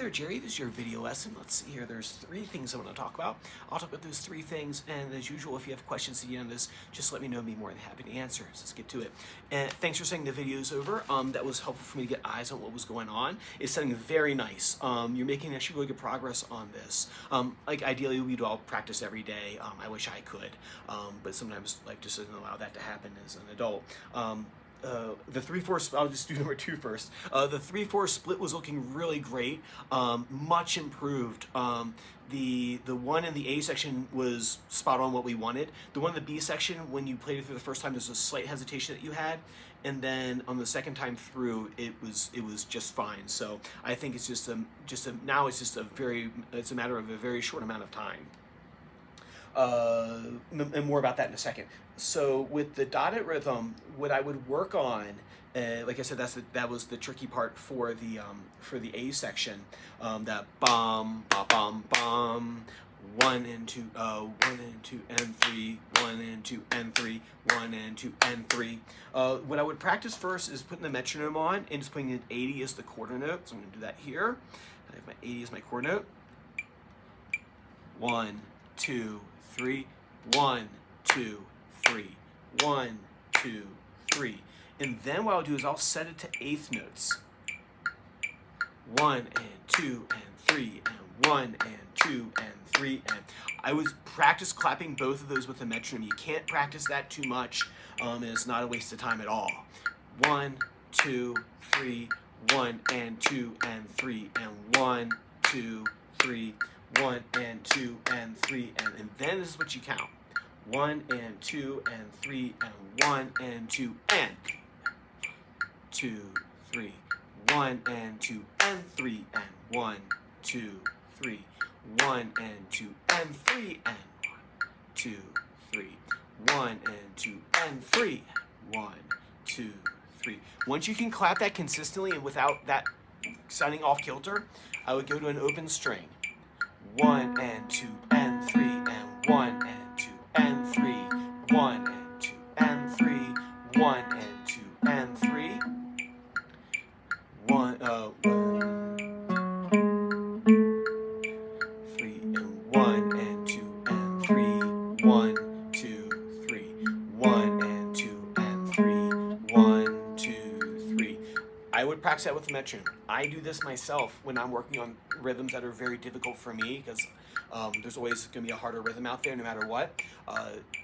there, Jerry. This is your video lesson. Let's see here. There's 3 things I want to talk about. I'll talk about those 3 things, and as usual, if you have questions at the end of this, just let me know. I'll be more than happy to answer. So let's get to it. And thanks for sending the videos over. That was helpful for me to get eyes on what was going on. It's sounding very nice. You're making actually really good progress on this. Like ideally, we'd all practice every day. I wish I could, but sometimes life just doesn't allow that to happen as an adult. The 3/4, I'll just do number 2 first. The 3/4 split was looking really great, much improved. The one in the A section was spot on what we wanted. The one in the B section, when you played it through the first time, there's a slight hesitation that you had, and then on the second time through, it was just fine. So I think it's it's a matter of a very short amount of time. And more about that in a second. So with the dotted rhythm, what I would work on, like I said, that was the tricky part for the A section. That bum ba bum bum, 1 and 2, 1 and 2 and 3, 1 and 2 and 3, 1 and 2 and 3. What I would practice first is putting the metronome on and just putting an 80 as the quarter note. So I'm going to do that here. I have my 80 as my quarter note. 1, 2, 3, 1, 2, 3, 1, 2, 3. And then what I'll do is I'll set it to eighth notes. 1 and 2 and 3 and 1 and 2 and 3 and I would practice clapping both of those with the metronome. You can't practice that too much, and it's not a waste of time at all. 1, 2, 3, 1 and 2 and 3 and 1, 2, 3, 1 and 2 and 3 and then this is what you count. 1 and 2 and 3 and 1 and 2 and 2, 3, 1 and 2 and 3 and 1, 2, 3, 1 and 2 and 3 and 1, 2, 3, 1 and 2 and 3 and 1, 2, 3. Once you can clap that consistently and without that sounding off kilter, I would go to an open string. 1 and 2 and 3 and 1 and 2 and 3, 1 and 2 and 3, 1 and 2 and 3, 1 3 and 1 and 2 and 3, 1, 2, 3, 1 and 2 and 3, 1, 2, 3. I would practice that with the metronome. I do this myself when I'm working on rhythms that are very difficult for me because there's always going to be a harder rhythm out there no matter what.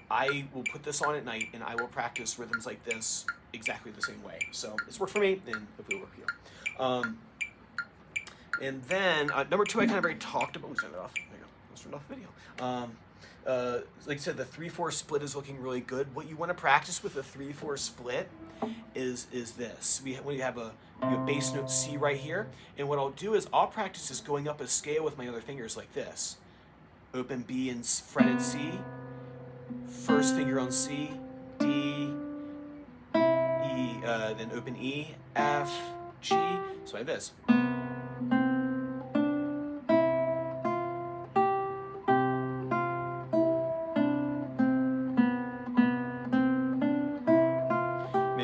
I will put this on at night and I will practice rhythms like this exactly the same way. So it's worked for me and hopefully it'll work for you. And then number 2 I kind of already talked about. Let me turn it off. There you go. Let's turn off the video. Like I said, the 3/4 split is looking really good. What you want to practice with a 3/4 split is this. We have a bass note C right here, and what I'll do is I'll practice this going up a scale with my other fingers like this. Open B and fretted C, first finger on C, D, E, then open E, F, G. So I have this.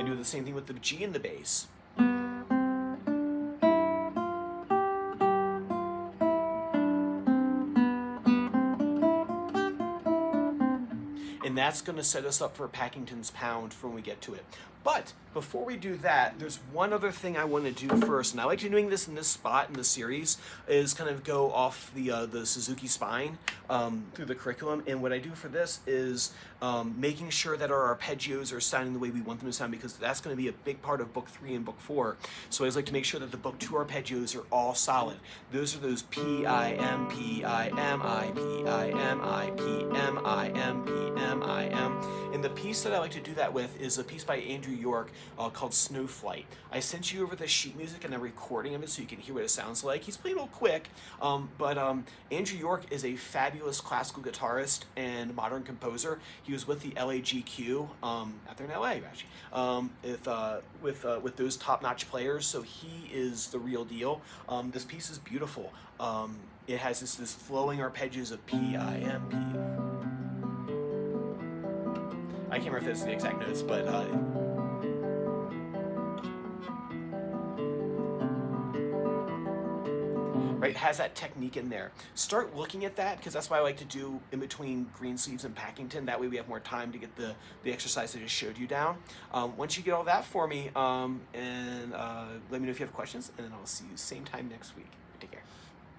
The same thing with the G in the bass. And that's going to set us up for Packington's Pound for when we get to it. But before we do that, there's one other thing I want to do first, and I like doing this in this spot in the series, is kind of go off the Suzuki spine through the curriculum. And what I do for this is making sure that our arpeggios are sounding the way we want them to sound, because that's going to be a big part of Book 3 and Book 4. So I always like to make sure that the Book 2 arpeggios are all solid. Those are those P, I, M, P, I, M, I, P, I, M, I, P, M, I, M, P, M, I, M. And the piece that I like to do that with is a piece by Andrew York called Snowflight. I sent you over the sheet music and a recording of it so you can hear what it sounds like. He's playing a little quick, but Andrew York is a fabulous classical guitarist and modern composer. He was with the LAGQ out there in LA, actually, with those top-notch players. So he is the real deal. This piece is beautiful. It has this flowing arpeggios of P, I, M, P. I can't remember if that's the exact notes, but right? It has that technique in there. Start looking at that, because that's why I like to do in between Greensleeves and Packington. That way we have more time to get the exercise I just showed you down. Once you get all that for me, and let me know if you have questions, and then I'll see you same time next week. Take care.